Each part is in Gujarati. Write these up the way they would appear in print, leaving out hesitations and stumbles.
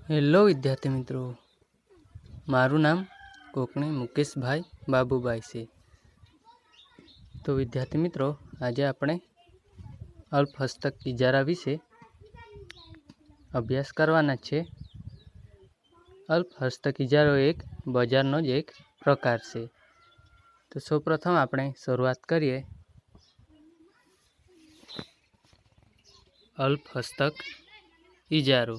હેલો વિદ્યાર્થી મિત્રો, મારું નામ કોકણી મુકેશભાઈ બાબુભાઈ છે। તો વિદ્યાર્થી મિત્રો, આજે આપણે અલ્પહસ્તક ઇજારા વિશે અભ્યાસ કરવાના છે। અલ્પહસ્તક ઇજારો એક બજારનો જ એક પ્રકાર છે। તો સૌપ્રથમ આપણે શરૂઆત કરીએ અલ્પહસ્તક ઇજારો।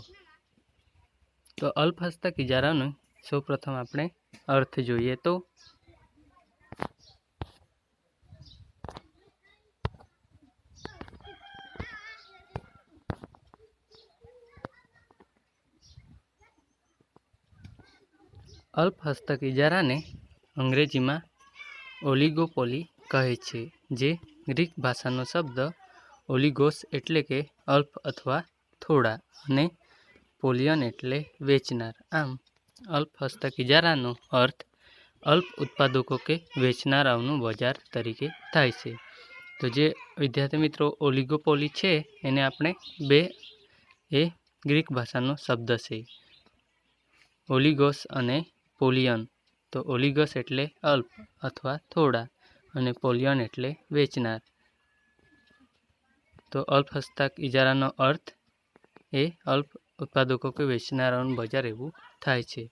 તો અલ્પહસ્તક ઇજારાનો સૌપ્રથમ આપણે અર્થ જોઈએ તો અલ્પહસ્તક ઇજારાને અંગ્રેજીમાં ઓલિગોપોલી કહે છે, જે ગ્રીક ભાષાનો શબ્દ ઓલિગોસ એટલે કે અલ્પ અથવા થોડા અને પોલિયન એટલે વેચનાર। આમ અલ્પહસ્તક ઇજારાનો અર્થ અલ્પ ઉત્પાદકો કે વેચનારાઓનું બજાર તરીકે થાય છે। તો જે વિદ્યાર્થી મિત્રો ઓલિગોપોલી છે એને આપણે એ ગ્રીક ભાષાનો શબ્દ છે, ઓલિગોસ અને પોલિયન। તો ઓલિગોસ એટલે અલ્પ અથવા થોડા અને પોલિયન એટલે વેચનાર। તો અલ્પહસ્તક ઇજારાનો અર્થ એ અલ્પ ઉત્પાદકો કે વેચનારાઓનું બજાર એવું થાય છે।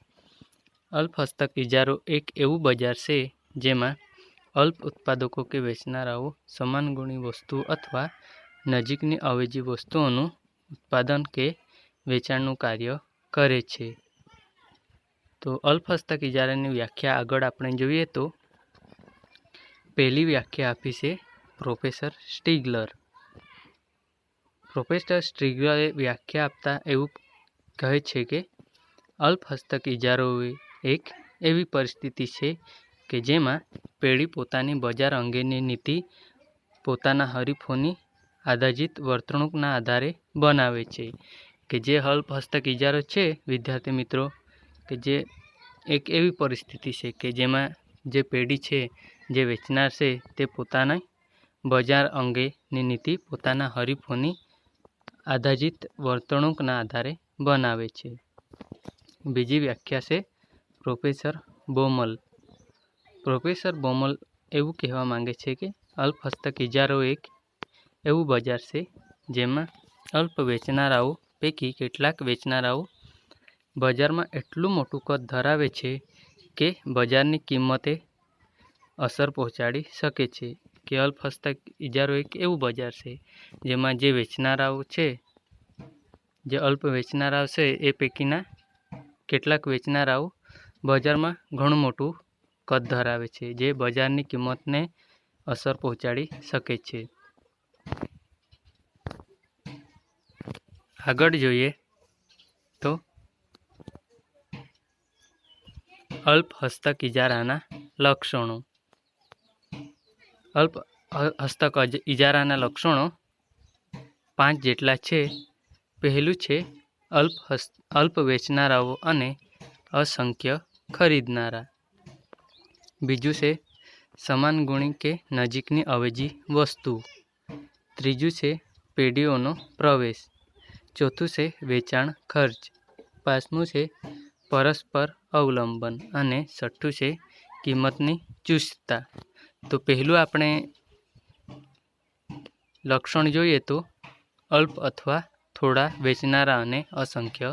અલ્પહસ્તક ઇજારો એક એવું બજાર છે જેમાં અલ્પ ઉત્પાદકો કે વેચનારાઓ સમાન ગુણી વસ્તુઓ અથવા નજીકની અવેજી વસ્તુઓનું ઉત્પાદન કે વેચાણનું કાર્ય કરે છે। તો અલ્પહસ્તક ઇજારાની વ્યાખ્યા આગળ આપણે જોઈએ તો પહેલી વ્યાખ્યા આપી છે પ્રોફેસર સ્ટીગલર। પ્રોફેસર સ્ટીગલરે વ્યાખ્યા આપતા એવું કહે છે કે અલ્પહસ્તક ઇજારો એક એવી પરિસ્થિતિ છે કે જેમાં પેઢી પોતાની બજાર અંગેની નીતિ પોતાના હરીફોની આધારિત વર્તણૂકના આધારે બનાવે છે। કે જે અલ્પહસ્તક ઇજારો છે વિદ્યાર્થી મિત્રો, કે જે એક એવી પરિસ્થિતિ છે કે જેમાં જે પેઢી છે, જે વેચનાર છે, તે પોતાના બજાર અંગેની નીતિ પોતાના હરીફોની આધારિત વર્તણૂકના આધારે બનાવે છે। બીજી વ્યાખ્યા છે પ્રોફેસર બોમલ। પ્રોફેસર બોમલ એવું કહેવા માંગે છે કે અલ્પહસ્તક ઇજારો એક એવું બજાર છે જેમાં અલ્પ વેચનારાઓ પૈકી કેટલાક વેચનારાઓ બજારમાં એટલું મોટું કદ ધરાવે છે કે બજારની કિંમતે અસર પહોંચાડી શકે છે। કે અલ્પહસ્તક ઇજારો એક એવું બજાર છે જેમાં જે વેચનારાઓ છે, જે અલ્પ વેચનારાઓ છે, એ પૈકીના કેટલાક વેચનારાઓ બજારમાં ઘણું મોટું કદ ધરાવે છે, જે બજારની કિંમતને અસર પહોંચાડી શકે છે। આગળ જોઈએ તો અલ્પહસ્તક ઇજારાના લક્ષણો। અલ્પહસ્તક ઇજારાના લક્ષણો 5 જેટલા છે। પહેલું છે અલ્પ વેચનારાઓ અને અસંખ્ય ખરીદનારા। બીજું છે સમાન ગુણી કે નજીકની અવેજી વસ્તુ। ત્રીજું છે પેઢીઓનો પ્રવેશ। ચોથું છે વેચાણ ખર્ચ। પાંચમું છે પરસ્પર અવલંબન અને છઠ્ઠું છે કિંમતની ચુસ્તતા। તો પહેલું આપણે લક્ષણ જોઈએ તો અલ્પ અથવા થોડા વેચનારા અને અસંખ્ય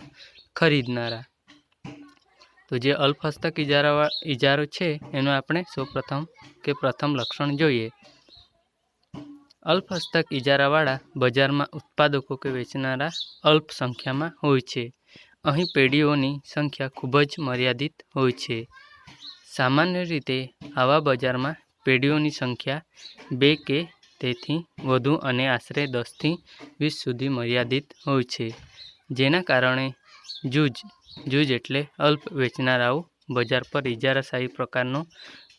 ખરીદનારા। તો જે અલ્પહસ્તક ઇજારો છે એનું આપણે પ્રથમ લક્ષણ જોઈએ। અલ્પહસ્તક ઇજારાવાળા બજારમાં ઉત્પાદકો કે વેચનારા અલ્પ સંખ્યામાં હોય છે। અહીં પેઢીઓની સંખ્યા ખૂબ જ મર્યાદિત હોય છે। સામાન્ય રીતે આવા બજારમાં પેઢીઓની સંખ્યા 2 કે તેથી વધુ અને આશરે 10 થી 20 સુધી મર્યાદિત હોય છે, જેના કારણે જૂજ એટલે અલ્પ વેચનારાઓ બજાર પર ઇજારાશાહી પ્રકારનો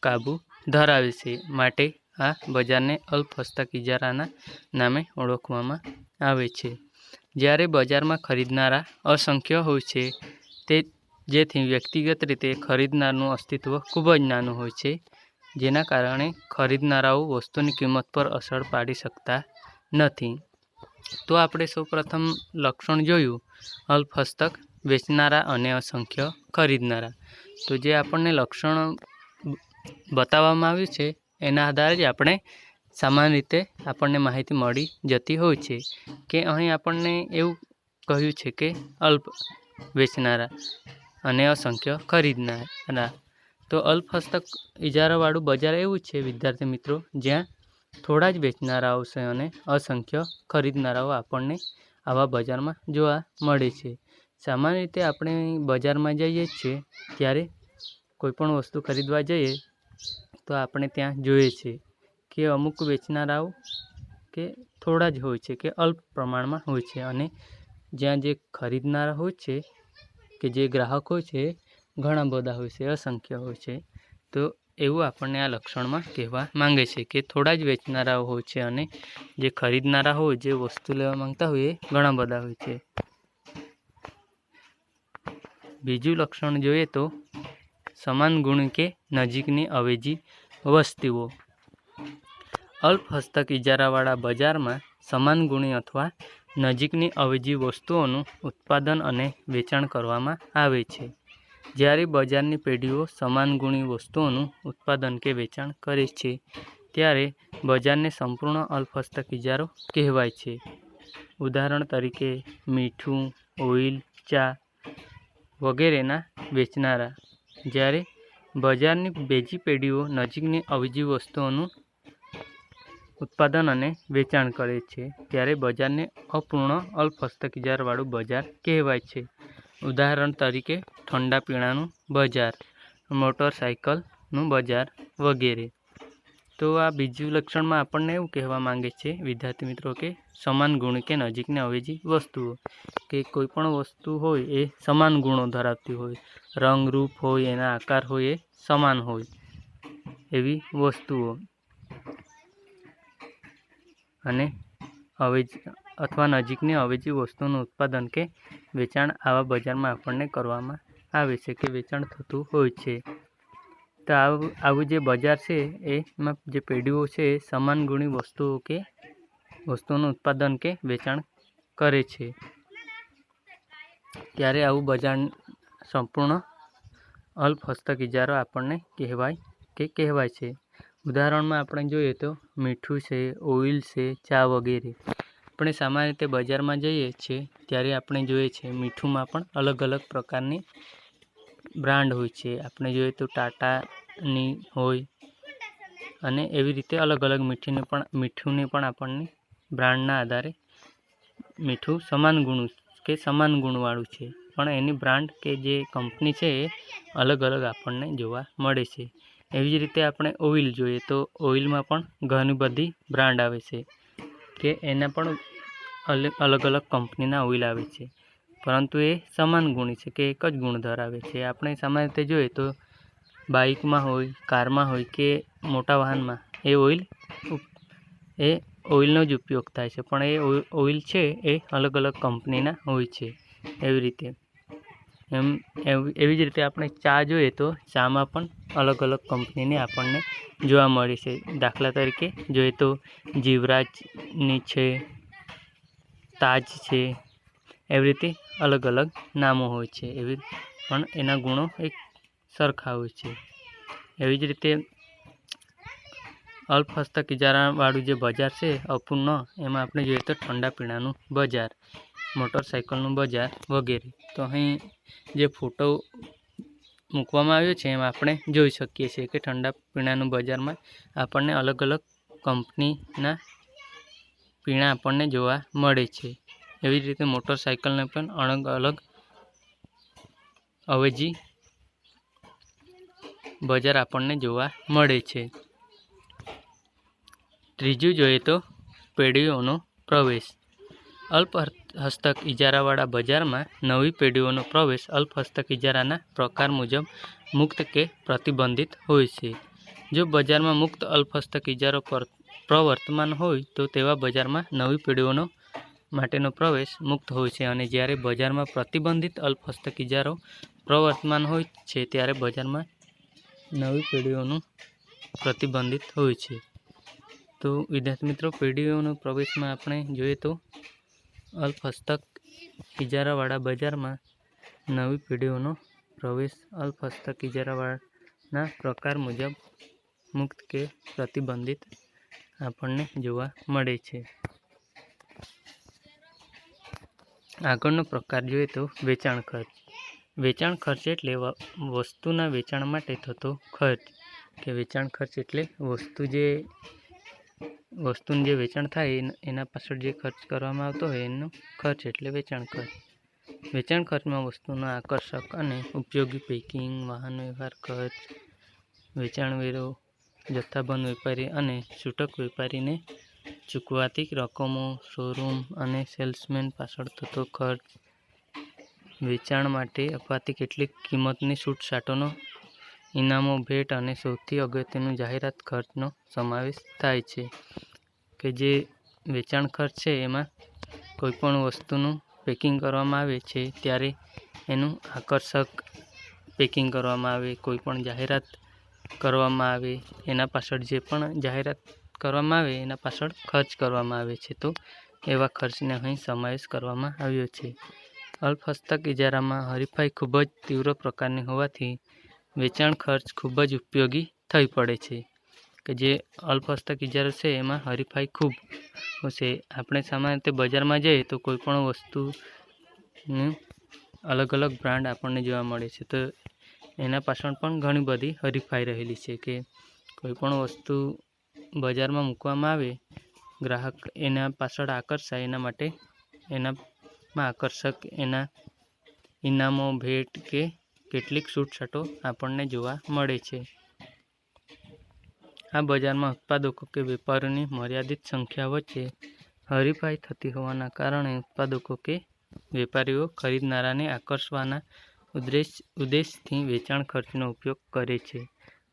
કાબૂ ધરાવે છે, માટે આ બજારને અલ્પહસ્તક ઇજારાના નામે ઓળખવામાં આવે છે। જ્યારે બજારમાં ખરીદનારા અસંખ્ય હોય છે, જેથી વ્યક્તિગત રીતે ખરીદનારનું અસ્તિત્વ ખૂબ જ નાનું હોય છે, જેના કારણે ખરીદનારાઓ વસ્તુની કિંમત પર અસર પાડી શકતા નથી। તો આપણે સૌપ્રથમ લક્ષણ જોયું અલ્પહસ્તક વેચનારા અને અસંખ્ય ખરીદનારા. તો જે આપણને લક્ષણો બતાવવામાં આવ્યું છે એના આધારે જ આપણે સામાન્ય રીતે આપણને માહિતી મળી જતી હોય છે કે અહીં આપણને એવું કહ્યું છે કે અલ્પ વેચનારા અને અસંખ્ય ખરીદનારા. તો અલ્પ હસ્તક ઇજારાવાળું બજાર એવું છે વિદ્યાર્થી મિત્રો જ્યાં થોડા જ વેચનારાઓ છે અને અસંખ્ય ખરીદનારાઓ આપણને આવા બજારમાં જોવા મળે છે. સામાન્ય રીતે આપણે બજારમાં જઈએ છીએ ત્યારે કોઈપણ વસ્તુ ખરીદવા જઈએ તો આપણે ત્યાં જોઈએ છીએ કે અમુક વેચનારાઓ કે થોડા જ હોય છે કે અલ્પ પ્રમાણમાં હોય છે અને જ્યાં જે ખરીદનારા હોય છે કે જે ગ્રાહક હોય છે ઘણા બધા હોય છે, અસંખ્ય હોય છે. તો એવું આપણને આ લક્ષણમાં કહેવા માંગે છે કે થોડા જ વેચનારાઓ હોય છે અને જે ખરીદનારા હોય જે વસ્તુ લેવા માંગતા હોય એ ઘણા બધા હોય છે. બીજું લક્ષણ જોઈએ તો સમાન ગુણ કે નજીકની અવેજી વસ્તુઓ. અલ્પ હસ્તક ઇજારાવાળા બજારમાં સમાન ગુણી અથવા નજીકની અવેજી વસ્તુઓનું ઉત્પાદન અને વેચાણ કરવામાં આવે છે. જ્યારે બજારની પેઢીઓ સમાન ગુણી વસ્તુઓનું ઉત્પાદન કે વેચાણ કરે છે ત્યારે બજારને સંપૂર્ણ અલ્પ હસ્તક ઇજારો કહેવાય છે. ઉદાહરણ તરીકે મીઠું, ઓઇલ, ચા વગેરેના વેચનારા. જ્યારે બજારની બીજી પેઢીઓ નજીકની અવેજી વસ્તુઓનું ઉત્પાદન અને વેચાણ કરે છે ત્યારે બજારને અપૂર્ણ અલ્પ હસ્તક ઇજારાવાળું બજાર કહેવાય છે. ઉદાહરણ તરીકે ઠંડા પીણાનું બજાર, મોટરસાઇકલનું બજાર વગેરે. તો આ બીજું લક્ષણમાં આપણને એવું કહેવા માંગે છે વિદ્યાર્થી મિત્રો કે સમાન ગુણ કે નજીકની અવેજી વસ્તુઓ કે કોઈ પણ વસ્તુ હોય એ સમાન ગુણો ધરાવતી હોય, રંગ રૂપ હોય, એના આકાર હોય એ સમાન હોય એવી વસ્તુઓ અને અવેજી અથવા નજીકની અવેજી વસ્તુનું ઉત્પાદન કે વેચાણ આવા બજારમાં આપણને કરવામાં આવે છે કે વેચાણ થતું હોય છે. તો આવું જે બજાર છે એમાં જે પેઢીઓ છે એ સમાન ગુણી વસ્તુઓ કે વસ્તુઓનું ઉત્પાદન કે વેચાણ કરે છે ત્યારે આવું બજાર સંપૂર્ણ અલ્પ હસ્તક ઇજારો આપણને કહેવાય છે. ઉદાહરણમાં આપણે જોઈએ તો મીઠું છે, ઓઇલ છે, ચા વગેરે. આપણે સામાન્ય રીતે બજારમાં જઈએ છીએ ત્યારે આપણે જોઈએ છીએ મીઠુંમાં પણ અલગ અલગ પ્રકારની બ્રાન્ડ હોય છે. આપણે જોઈએ તો ટાટાની હોય અને એવી રીતે અલગ અલગ મીઠુંની પણ આપણને બ્રાન્ડના આધારે મીઠું સમાન ગુણવાળું છે પણ એની બ્રાન્ડ કે જે કંપની છે એ અલગ અલગ આપણને જોવા મળે છે. એવી જ રીતે આપણે ઓઇલ જોઈએ તો ઓઇલમાં પણ ઘણી બધી બ્રાન્ડ આવે છે કે એના પણ અલગ અલગ કંપનીના ઓઇલ આવે છે પરંતુ એ સમાન ગુણી છે કે એક જ ગુણ ધરાવે છે. આપણે સામાન્ય રીતે જોઈએ તો બાઇકમાં હોય, કારમાં હોય કે મોટા વાહનમાં એ ઓઇલનો જ ઉપયોગ થાય છે પણ એ ઓઇલ છે એ અલગ અલગ કંપનીના હોય છે. એવી જ રીતે આપણે ચા જોઈએ તો ચામાં પણ અલગ અલગ કંપનીની આપણને જોવા મળે છે. દાખલા તરીકે જોઈએ તો જીવરાજની છે, તાજ છે, એવી રીતે અલગ અલગ નામો હોય છે એવી પણ એના ગુણો એક સરખા હોય છે. એવી જ રીતે અલ્પ હસ્તક ઇજારાવાળું જે બજાર છે અપૂર્ણ એમાં આપણે જોઈએ તો ઠંડા પીણાનું બજાર, મોટરસાઇકલનું બજાર વગેરે. તો અહીં જે ફોટો મૂકવામાં આવ્યો છે એમાં આપણે જોઈ શકીએ છીએ કે ઠંડા પીણાનું બજારમાં આપણને અલગ અલગ કંપનીના પીણા આપણને જોવા મળે છે. એવી જ રીતે મોટરસાઇકલને પણ અલગ અલગ અવેજી બજાર આપણને જોવા મળે છે. ત્રીજું જોઈએ તો પેઢીઓનો પ્રવેશ. અલ્પ હસ્તક ઇજારાવાળા બજારમાં નવી પેઢીઓનો પ્રવેશ અલ્પ હસ્તક ઇજારાના પ્રકાર મુજબ મુક્ત કે પ્રતિબંધિત હોય છે. જો બજારમાં મુક્ત અલ્પ હસ્તક ઇજારો પ્રવર્તમાન હોય તો તેવા બજારમાં નવી પેઢીઓનો માટેનો પ્રવેશ મુક્ત હોય છે અને જ્યારે બજારમાં પ્રતિબંધિત અલ્પ હસ્તક ઇજારો પ્રવર્તમાન હોય છે ત્યારે બજારમાં નવી પેઢીઓનું પ્રતિબંધિત હોય છે. તો વિદ્યાર્થી મિત્રો પેઢીઓનો પ્રવેશમાં આપણે જોઈએ તો અલ્પ હસ્તક ઇજારાવાળા બજારમાં નવી પેઢીઓનો પ્રવેશ અલ્પહસ્તક ઇજારાવાળાના પ્રકાર મુજબ મુક્ત કે પ્રતિબંધિત આપણને જોવા મળે છે. આગળનો પ્રકાર જોઈએ તો વેચાણ ખર્ચ. વેચાણ ખર્ચ એટલે વસ્તુના વેચાણ માટે થતો ખર્ચ, કે વેચાણ ખર્ચ એટલે વસ્તુનું જે વેચાણ થાય એના પાછળ જે ખર્ચ કરવામાં આવતો હોય એનો ખર્ચ એટલે વેચાણ ખર્ચ. વેચાણ ખર્ચમાં વસ્તુનો આકર્ષક અને ઉપયોગી પેકિંગ, વાહન વ્યવહાર ખર્ચ, વેચાણ વેરો, જથ્થાબંધ વેપારી અને છૂટક વેપારીને ચૂકવાતી રકમો, શોરૂમ અને સેલ્સમેન પાછળ થતો ખર્ચ, વેચાણ માટે અપાતી કેટલીક કિંમતની છૂટછાટોનો, ઇનામો, ભેટ અને સૌથી અગત્યનું જાહેરાત ખર્ચનો સમાવેશ થાય છે. કે જે વેચાણ ખર્ચ છે એમાં કોઈપણ વસ્તુનું પેકિંગ કરવામાં આવે છે ત્યારે એનું આકર્ષક પેકિંગ કરવામાં આવે, કોઈપણ જાહેરાત કરવામાં આવે, એના પાછળ જે પણ જાહેરાત કરવામાં આવે એના પાછળ ખર્ચ કરવામાં આવે છે, તો એવા ખર્ચને અહીં સમાવેશ કરવામાં આવ્યો છે. અલ્પહસ્તક ઇજારામાં હરીફાઈ ખૂબ જ તીવ્ર પ્રકારની હોવાથી વેચાણ ખર્ચ ખૂબ જ ઉપયોગી થઈ પડે છે. કે જે અલ્પહસ્તક ઇજારો છે એમાં હરીફાઈ ખૂબ છે. આપણે સામાન્ય રીતે બજારમાં જઈએ તો કોઈપણ વસ્તુનું અલગ અલગ બ્રાન્ડ આપણને જોવા મળે છે, તો એના પાછળ પણ ઘણી બધી હરીફાઈ રહેલી છે. કે કોઈપણ વસ્તુ બજારમાં મૂકવામાં આવે, ગ્રાહક એના પાછળ આકર્ષાય એના માટે એનામાં આકર્ષક એના ઇનામો, ભેટ કે કેટલીક છૂટછાટો આપણને જોવા મળે છે. આ બજારમાં ઉત્પાદકો કે વેપારીઓની મર્યાદિત સંખ્યા વચ્ચે હરીફાઈ થતી હોવાના કારણે ઉત્પાદકો કે વેપારીઓ ખરીદનારાને આકર્ષવાના ઉદ્દેશથી વેચાણ ખર્ચનો ઉપયોગ કરે છે.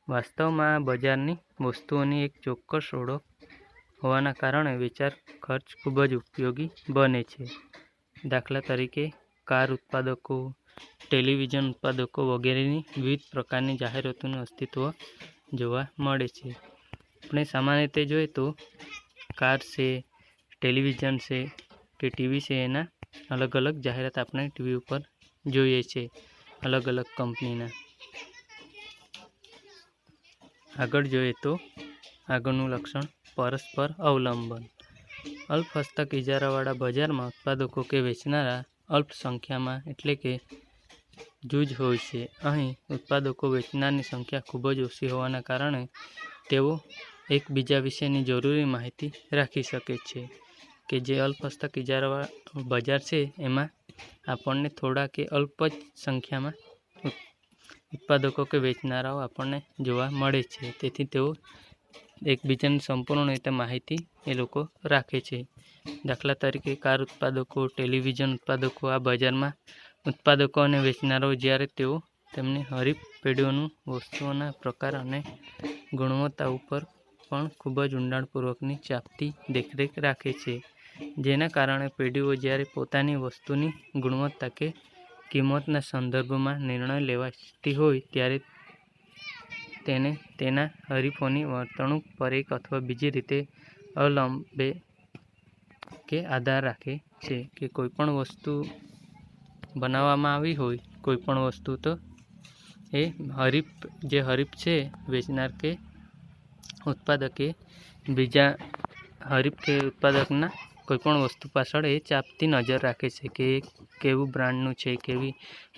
વાસ્તવમાં આ બજારની વસ્તુઓની એક ચોક્કસ ઓળખ હોવાના કારણે વેચાણ ખર્ચ ખૂબ જ ઉપયોગી બને છે. દાખલા તરીકે કાર ઉત્પાદકો, ટેલિવિઝન ઉત્પાદકો વગેરેની વિવિધ પ્રકારની જાહેરાતોનું અસ્તિત્વ જોવા મળે છે. આપણે સામાન્ય રીતે જોઈએ તો કાર છે, ટેલિવિઝન છે કે ટીવી છે, એના અલગ અલગ જાહેરાત આપણે ટીવી ઉપર જોઈએ છે અલગ અલગ કંપનીના. આગળ જોઈએ તો આગળનું લક્ષણ પરસ્પર અવલંબન. અલ્પહસ્તક ઇજારાવાળા બજારમાં ઉત્પાદકો કે વેચનારા અલ્પ સંખ્યામાં એટલે કે જૂજ હોય છે. અહીં ઉત્પાદકો વેચનારની સંખ્યા ખૂબ જ ઓછી હોવાના કારણે તેઓ એકબીજા વિશેની જરૂરી માહિતી રાખી શકે છે. કે જે અલ્પહસ્તક ઇજારાવાળા બજાર છે એમાં આપણને થોડા કે અલ્પ જ સંખ્યામાં ઉત્પાદકો કે વેચનારાઓ આપણને જોવા મળે છે. તેથી તેઓ એકબીજાની સંપૂર્ણ રીતે માહિતી એ લોકો રાખે છે. દાખલા તરીકે કાર ઉત્પાદકો, ટેલિવિઝન ઉત્પાદકો આ બજારમાં ઉત્પાદકો અને વેચનારાઓ જ્યારે તેઓ તેમની હરીફ પેઢીઓનું વસ્તુઓના પ્રકાર અને ગુણવત્તા ઉપર પણ ખૂબ જ ઊંડાણપૂર્વકની ચાંપતી દેખરેખ રાખે છે. જેના કારણે પેઢીઓ જ્યારે પોતાની વસ્તુની ગુણવત્તા કે કિંમતના સંદર્ભમાં નિર્ણય લેવાતી હોય ત્યારે તેને તેના હરીફોની વર્તણૂક પર એક અથવા બીજી રીતે અવલંબે કે આધાર રાખે છે. કે કોઈપણ વસ્તુ બનાવવામાં આવી હોય કોઈપણ વસ્તુ, તો એ હરીફ છે વેચનાર કે ઉત્પાદકે બીજા હરીફ કે ઉત્પાદકના કોઈપણ વસ્તુ પાછળ એ ચાંપતી નજર રાખે છે કે એ કેવું બ્રાન્ડનું છે, કેવી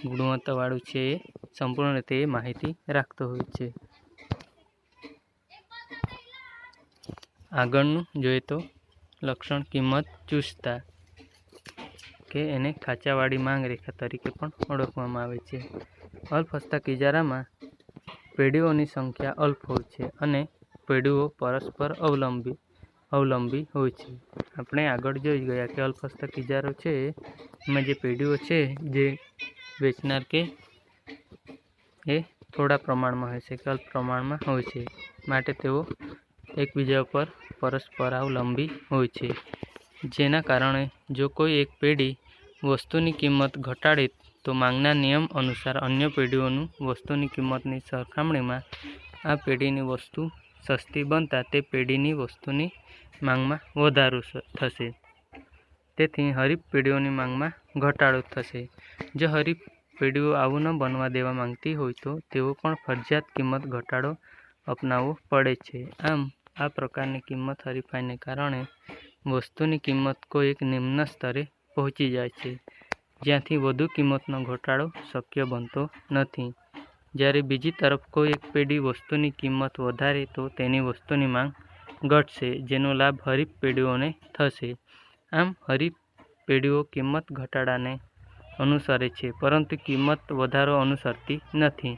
ગુણવત્તાવાળું છે, એ સંપૂર્ણ રીતે એ માહિતી રાખતો હોય છે. આગળનું જોઈએ તો લક્ષણ કિંમત ચુસ્તતા, કે એને ખાંચાવાળી માંગ રેખા તરીકે પણ ઓળખવામાં આવે છે. અલ્પહસ્તક ઇજારામાં પેઢીઓની સંખ્યા અલ્પ હોય છે અને પેઢીઓ પરસ્પર અવલંબી હોય છે. આપણે આગળ જોઈ ગયા કે અલ્પહસ્તક ઇજારો છે એમાં જે પેઢીઓ છે જે વેચનાર કે એ થોડા પ્રમાણમાં હોય છે કે અલ્પ પ્રમાણમાં હોય છે, માટે તેઓ એકબીજા ઉપર પરસ્પર અવલંબી હોય છે. જેના કારણે જો કોઈ એક પેઢી વસ્તુની કિંમત ઘટાડે તો માંગના નિયમ અનુસાર અન્ય પેઢીઓનું વસ્તુની કિંમતની સરખામણીમાં આ પેઢીની વસ્તુ સસ્તી બનતા તે પેઢીની વસ્તુની માંગમાં વધારો થશે. તેથી હરીફ પેઢીઓની માંગમાં ઘટાડો થશે. જો હરીફ પેઢીઓ આવું ન બનવા દેવા માંગતી હોય તો તેઓ પણ ફરજિયાત કિંમત ઘટાડો અપનાવવો પડે છે. આમ આ પ્રકારની કિંમત હરીફાઈને કારણે વસ્તુની કિંમત કોઈ એક નિમ્ન સ્તરે પહોંચી જાય છે, જ્યાંથી વધુ કિંમતનો ઘટાડો શક્ય બનતો નથી. જ્યારે બીજી તરફ કોઈ એક પેઢી વસ્તુની કિંમત વધારે તો તેની વસ્તુની માંગ ઘટશે, જેનો લાભ હરીફ પેઢીઓને થશે. આમ હરીફ પેઢીઓ કિંમત ઘટાડાને અનુસરે છે, પરંતુ કિંમત વધારો અનુસરતી નથી,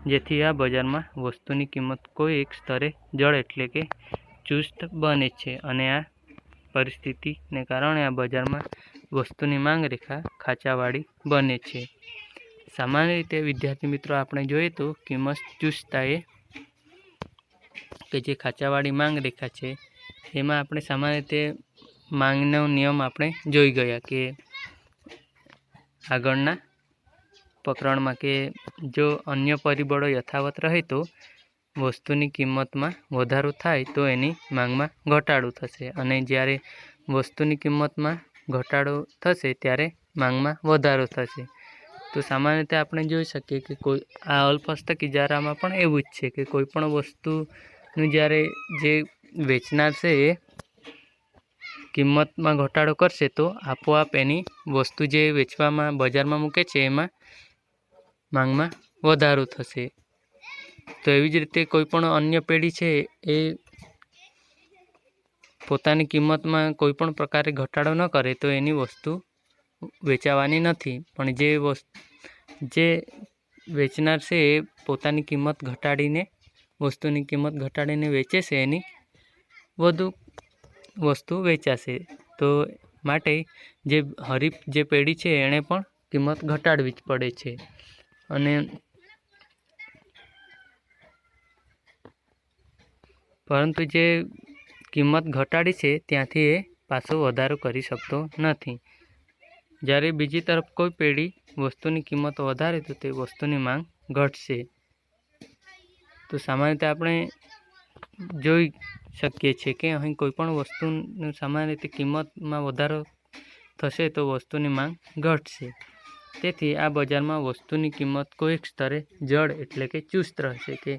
જેથી આ બજારમાં વસ્તુની કિંમત કોઈ એક સ્તરે જડ એટલે કે ચુસ્ત બને છે અને આ પરિસ્થિતિને કારણે આ બજારમાં વસ્તુની માંગ રેખા ખાંચાવાળી બને છે. સામાન્ય રીતે વિદ્યાર્થી મિત્રો આપણે જોઈએ તો કિંમત ચુસ્તતા એ કે જે ખાંચાવાળી માંગ રેખા છે એમાં આપણે સામાન્ય રીતે માંગનો નિયમ આપણે જોઈ ગયા કે આગળના પ્રકરણમાં કે જો અન્ય પરિબળો યથાવત રહે તો વસ્તુની કિંમતમાં વધારો થાય તો એની માંગમાં ઘટાડો થશે અને જ્યારે વસ્તુની કિંમતમાં ઘટાડો થશે ત્યારે માંગમાં વધારો થશે. તો સામાન્ય રીતે આપણે જોઈ શકીએ કે કોઈ આ અલ્પહસ્તક ઇજારામાં પણ એવું જ છે કે કોઈ પણ વસ્તુનું જ્યારે જે વેચનાર છે એ કિંમતમાં ઘટાડો કરશે તો આપોઆપ એની વસ્તુ જે વેચવામાં બજારમાં મૂકે છે એમાં માંગમાં વધારો થશે. તો એવી જ રીતે કોઈ પણ અન્ય પેઢી છે એ પોતાની કિંમતમાં કોઈ પણ પ્રકારે ઘટાડો ન કરે તો એની વસ્તુ વેચાવાની નથી, પણ જે વેચનાર છે એ પોતાની કિંમત ઘટાડીને વસ્તુની કિંમત ઘટાડીને વેચે છે એની વધુ વસ્તુ વેચાશે. તો માટે જે હરીફ જે પેઢી છે એણે પણ કિંમત ઘટાડવી જ પડે છે અને પરંતુ જે કિંમત ઘટાડી છે ત્યાંથી એ પાછો વધારો કરી શકતો નથી. જ્યારે બીજી તરફ કોઈ પેઢી વસ્તુની કિંમત વધારે તો તે વસ્તુની માંગ ઘટશે. તો સામાન્ય રીતે આપણે જોઈ શકીએ છીએ કે અહીં કોઈ પણ વસ્તુનું સામાન્ય રીતે કિંમતમાં વધારો થશે તો વસ્તુની માંગ ઘટશે. તેથી આ બજારમાં વસ્તુની કિંમત કોઈક સ્તરે જડ એટલે કે ચુસ્ત રહેશે કે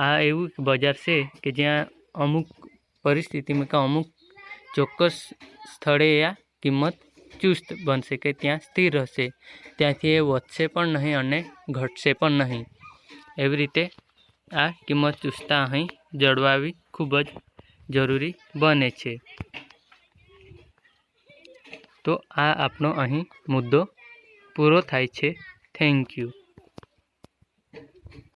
આ એવું બજાર છે કે જ્યાં અમુક પરિસ્થિતિમાં કે અમુક ચોક્કસ સ્થળે આ કિંમત ચુસ્ત બનશે કે ત્યાં સ્થિર રહેશે, ત્યાંથી એ વધશે પણ નહીં અને ઘટશે પણ નહીં. એવી રીતે આ કિંમત ચુસ્તતા અહીં જળવાવી ખૂબ જ જરૂરી બને છે. તો આ આપણો અહીં મુદ્દો પૂરો થાય છે. Thank you.